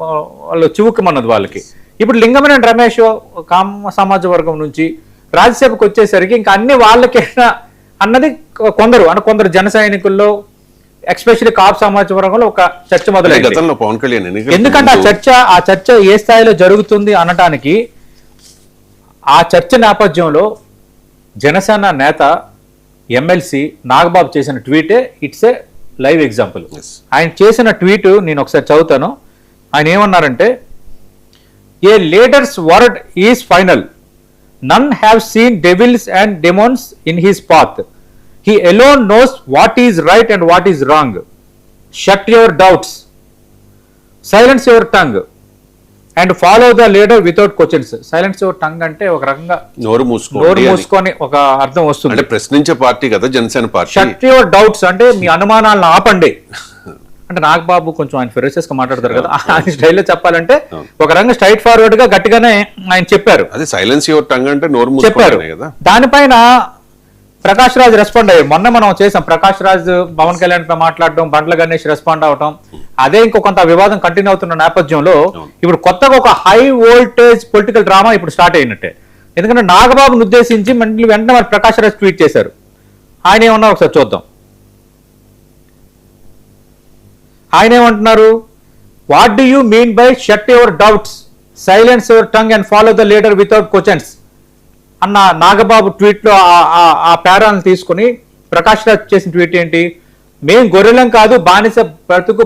వాళ్ళు చివుక్కుమన్నది వాళ్ళకి. ఇప్పుడు లింగమనేని రమేష్ కామ సమాజ వర్గం నుంచి రాజ్యసభకు వచ్చేసరికి ఇంకా అన్ని వాళ్ళకేనా అన్నది కొందరు జన సైనికుల్లో ఎస్పెషల్లీ కాపు సమాజ వర్గంలో ఒక చర్చ మొదలైంది. ఎందుకంటే ఆ చర్చ ఏ స్థాయిలో జరుగుతుంది అనటానికి ఆ చర్చ నేపథ్యంలో జనసేన నేత ఎమ్మెల్సీ నాగబాబు చేసిన ట్వీటే ఇట్స్ ఏ లైవ్ ఎగ్జాంపుల్. ఆయన చేసిన ట్వీట్ నేను ఒకసారి చదువుతాను. ఆయన ఏమన్నారంటే, a leader's word is final, none have seen devils and demons in his path, he alone knows what is right and what is wrong, shut your doubts, silence your tongue and follow the leader without questions. Silence your tongue అంటే ఒక రకంగా నోరు మూసుకొని ఒక అర్థం వస్తుంది. అంటే ప్రశ్నించే పార్టీ కదా Janasena party. Shut your doubts అంటే మీ అనుమానాలను ఆపండి. అంటే నాగబాబు కొంచెం ఆయన ఫెరోసియస్ గా మాట్లాడతారు కదా, ఆయన స్టైల్లో చెప్పాలంటే ఒక రకంగా స్ట్రైట్ ఫార్వర్డ్ గా గట్టిగానే ఆయన చెప్పారు. అదే సైలెన్స్ యువర్ టంగ్ అంటే నోరు చెప్పారు. దానిపైన ప్రకాష్ రాజ్ రెస్పాండ్ అయ్యారు. మొన్న మనం చేసాం, ప్రకాష్ రాజ్ పవన్ కళ్యాణ్ పై మాట్లాడడం, బండ్ల గణేష్ రెస్పాండ్ అవటం, అదే ఇంకో కొంత వివాదం కంటిన్యూ అవుతున్న నేపథ్యంలో ఇప్పుడు కొత్తగా ఒక హై వోల్టేజ్ పొలిటికల్ డ్రామా ఇప్పుడు స్టార్ట్ అయినట్టే. ఎందుకంటే నాగబాబును ఉద్దేశించి వెంటనే మరి ప్రకాష్ రాజ్ ట్వీట్ చేశారు. ఆయన ఏమన్నారు ఒకసారి చూద్దాం. ఆయన ఏమంటున్నారు, what do you mean by shut your doubts, silence your tongue and follow the leader without questions అన్న నాగబాబు ట్వీట్లో ఆ పేరాలను తీసుకుని ప్రకాష్ రాజ్ చేసిన ట్వీట్ ఏంటి, మేం గొర్రెలం కాదు బానిస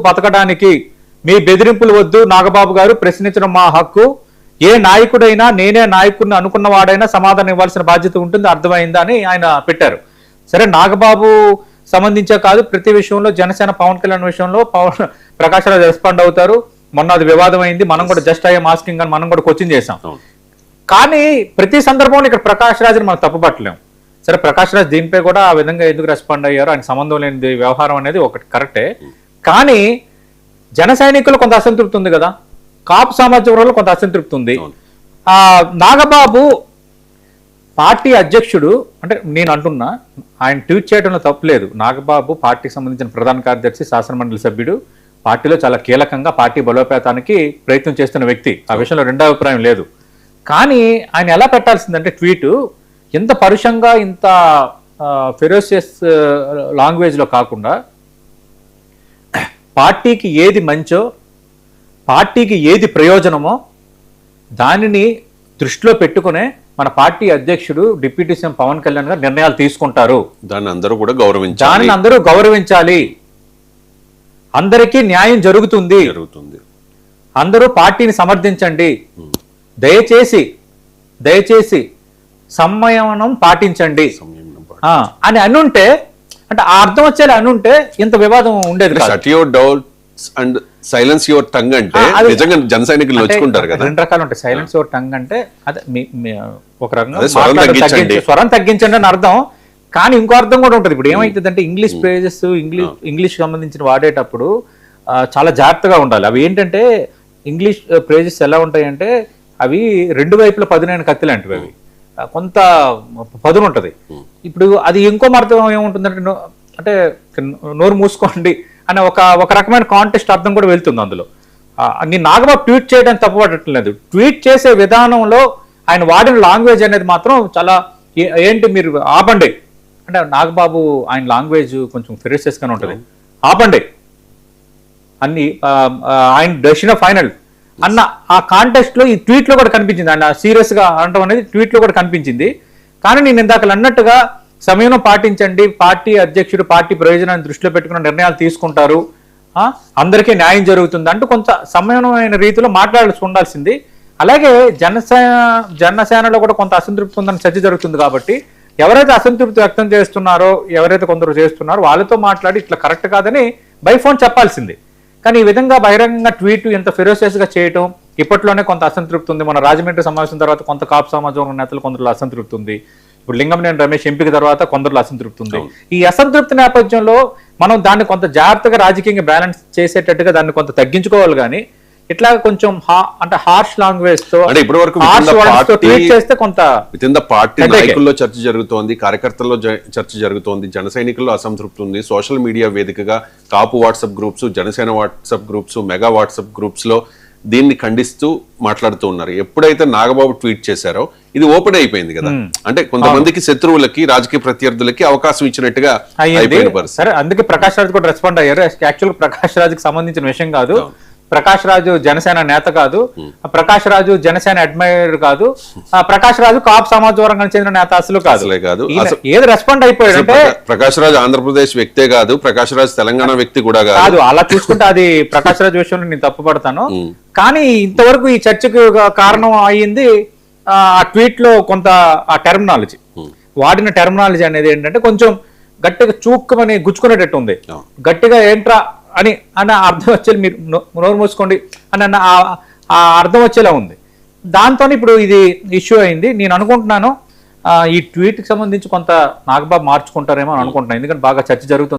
బతకడానికి, మీ బెదిరింపులు వద్దు నాగబాబు గారు, ప్రశ్నించడం మా హక్కు, ఏ నాయకుడైనా నేనే నాయకుడిని అనుకున్న వాడైనా సమాధానం ఇవ్వాల్సిన బాధ్యత ఉంటుంది, అర్థమైందా అని ఆయన పెట్టారు. సరే, నాగబాబు సంబంధించే కాదు, ప్రతి విషయంలో జనసేన పవన్ కళ్యాణ్ విషయంలో ప్రకాష్ రాజ్ రెస్పాండ్ అవుతారు. మొన్న అది వివాదం అయింది, మనం కూడా జస్ట్ అయ్యే మాస్కింగ్ అని మనం కూడా క్వశ్చన్ చేసాం. కానీ ప్రతి సందర్భంలో ఇక్కడ ప్రకాష్ రాజ్ని మనం తప్పుపట్టలేము. సరే, ప్రకాష్ రాజ్ దీనిపై కూడా ఆ విధంగా ఎందుకు రెస్పాండ్ అయ్యారు, ఆయన సంబంధం లేని వ్యవహారం అనేది ఒకటి కరెక్టే. కానీ జన సైనికులు కొంత అసంతృప్తి ఉంది కదా, కాపు సమాజంలో కొంత అసంతృప్తి ఉంది. నాగబాబు పార్టీ అధ్యక్షుడు అంటే నేను అంటున్నా, ఆయన ట్వీట్ చేయడంలో తప్పులేదు. నాగబాబు పార్టీకి సంబంధించిన ప్రధాన కార్యదర్శి, శాసనమండలి సభ్యుడు, పార్టీలో చాలా కీలకంగా పార్టీ బలోపేతానికి ప్రయత్నం చేస్తున్న వ్యక్తి, ఆ విషయంలో రెండో అభిప్రాయం లేదు. కానీ ఆయన ఎలా పెట్టాల్సిందంటే ట్వీటు ఇంత పరుషంగా, ఇంత ఫెరోసియస్ లాంగ్వేజ్లో కాకుండా, పార్టీకి ఏది మంచో, పార్టీకి ఏది ప్రయోజనమో దానిని దృష్టిలో పెట్టుకునే మన పార్టీ అధ్యక్షుడు డిప్యూటీ సీఎం పవన్ కళ్యాణ్ గారు నిర్ణయాలు తీసుకుంటారు. దాన్ని అందరూ కూడా గౌరవించాలి, దానిని అందరూ గౌరవించాలి, అందరికీ న్యాయం జరుగుతుంది, అందరూ పార్టీని సమర్థించండి, దయచేసి సంయమనం పాటించండి అని అనుంటే, అంటే ఆ అర్థం వచ్చేలా అనుంటే ఇంత వివాదం ఉండేది కాదు. Shut your doubts and silence your tongue అంటే నిజంగా జన సైనికులు నొచ్చుకుంటారు కదా. రెండు రకాలు ఉంటాయి. సైలెన్స్ యువర్ టంగ్ అంటే అదే ఒక రకంగా స్వరం తగ్గించండి అని అర్థం. కానీ ఇంకో అర్థం కూడా ఉంటుంది. ఇప్పుడు ఏమైతుంది అంటే ఇంగ్లీష్ ప్రేజెస్, ఇంగ్లీష్ సంబంధించిన వాడేటప్పుడు చాలా జాగ్రత్తగా ఉండాలి. అవి ఏంటంటే ఇంగ్లీష్ ప్రేజెస్ ఎలా ఉంటాయంటే అవి రెండు వైపుల పదునైన కత్తి లాంటివి, అవి కొంత పదును ఉంటుంది. ఇప్పుడు అది ఇంకో అర్థం ఏముంటుందంటే, అంటే నోరు మూసుకోండి అనే ఒక రకమైన కాంటెస్ట్ అర్థం కూడా వెళ్తుంది అందులో. నేను నాగబాబు ట్వీట్ చేయడానికి తప్పుపడట్లేదు, ట్వీట్ చేసే విధానంలో ఆయన వాడిన లాంగ్వేజ్ అనేది మాత్రం చాలా ఏంటి మీరు ఆపండి అంటే, నాగబాబు ఆయన లాంగ్వేజ్ కొంచెం ఫెరోసియస్గానే ఉంటుంది. ఆపండి అన్ని ఆయన డెసిషన్ ఫైనల్ అన్న ఆ కాంటెస్ట్ లో ఈ ట్వీట్ లో కూడా కనిపించింది. ఆయన సీరియస్ గా అనడం అనేది ట్వీట్ లో కూడా కనిపించింది. కానీ నేను ఇందాక అన్నట్టుగా సమయం పాటించండి, పార్టీ అధ్యక్షుడు పార్టీ ప్రయోజనాన్ని దృష్టిలో పెట్టుకున్న నిర్ణయాలు తీసుకుంటారు, అందరికీ న్యాయం జరుగుతుంది అంటూ కొంత సమయమైన రీతిలో మాట్లాడాల్సి ఉండాల్సింది. అలాగే జనసేనలో కూడా కొంత అసంతృప్తి ఉందని చర్చ జరుగుతుంది. కాబట్టి ఎవరైతే అసంతృప్తి వ్యక్తం చేస్తున్నారో, ఎవరైతే కొందరు చేస్తున్నారో వాళ్ళతో మాట్లాడి ఇట్లా కరెక్ట్ కాదని బై ఫోన్ చెప్పాల్సింది. కానీ ఈ విధంగా బహిరంగంగా ట్వీట్ ఎంత ఫెరోసియస్ గా చేయటం, ఇప్పట్లోనే కొంత అసంతృప్తి ఉంది. మన రాజమండ్రి సమావేశం తర్వాత కొంత కాపు సమాజం నేతలు కొందరు అసంతృప్తి ఉంది. ఇప్పుడు లింగమనేని రమేష్ ఎంపిక తర్వాత కొందరు అసంతృప్తి ఉంది. ఈ అసంతృప్తి నేపథ్యంలో మనం దాన్ని కొంత జాగ్రత్తగా రాజకీయంగా బ్యాలెన్స్ చేసేటట్టుగా దాన్ని కొంత తగ్గించుకోవాలి. కానీ ఇట్లా కొంచెం అంటే హార్ష్ లాంగ్వేజ్ తో అంటే ఇప్పటి వరకు ట్వీట్ చేస్తే కొంత విత్ ఇన్ ద పార్టీ నాయకుల్లో చర్చ జరుగుతోంది, కార్యకర్తల్లో చర్చ జరుగుతోంది, జన సైనికుల్లో అసంతృప్తి ఉంది. సోషల్ మీడియా వేదికగా Kapu WhatsApp groups, Janasena WhatsApp groups, mega WhatsApp groups లో దీన్ని ఖండిస్తూ మాట్లాడుతూ ఉన్నారు. ఎప్పుడైతే నాగబాబు ట్వీట్ చేశారో ఇది ఓపెన్ అయిపోయింది కదా, అంటే కొంతమందికి శత్రువులకి, రాజకీయ ప్రత్యర్థులకి అవకాశం ఇచ్చినట్టుగా అయిపోయిన పరిస్థితి. సరే, అందుకే ప్రకాష్ రాజ్ కూడా రెస్పాండ్ అయ్యారు. యాక్చువల్ ప్రకాష్ రాజ్కి సంబంధించిన విషయం కాదు. ప్రకాష్ రాజు జనసేన నేత కాదు, ప్రకాష్ రాజు జనసేన అడ్మైర్ కాదు, ప్రకాష్ రాజు కాపు సమాజ వర్గానికి చెందిన నేత అసలు కాదు. ఏది రెస్పాండ్ అయిపోయాడు అంటే ప్రకాష్ రాజు ఆంధ్రప్రదేశ్ వ్యక్తే కాదు, ప్రకాష్ రాజు తెలంగాణ వ్యక్తి కూడా కాదు. అలా చూసుకుంటే అది ప్రకాష్ రాజు విషయంలో నేను తప్పుపడతాను. కానీ ఇంతవరకు ఈ చర్చకు కారణం అయ్యింది ఆ ట్వీట్ లో కొంత ఆ టెర్మినాలజీ, వాడిన టెర్మినాలజీ అనేది ఏంటంటే కొంచెం గట్టిగా చూక్కుమని గుచ్చుకునేటట్టు ఉంది. గట్టిగా ఏంట్రా అని అర్థం వచ్చేది, మీరు నోరు మూసుకోండి అని ఆ అర్థం వచ్చేలా ఉంది. దాంతో ఇప్పుడు ఇది ఇష్యూ అయింది. నేను అనుకుంటున్నాను ఈ ట్వీట్కి సంబంధించి కొంత నాగబాబు మార్చుకుంటారేమో అని అనుకుంటున్నాను, ఎందుకంటే బాగా చర్చ జరుగుతుంది.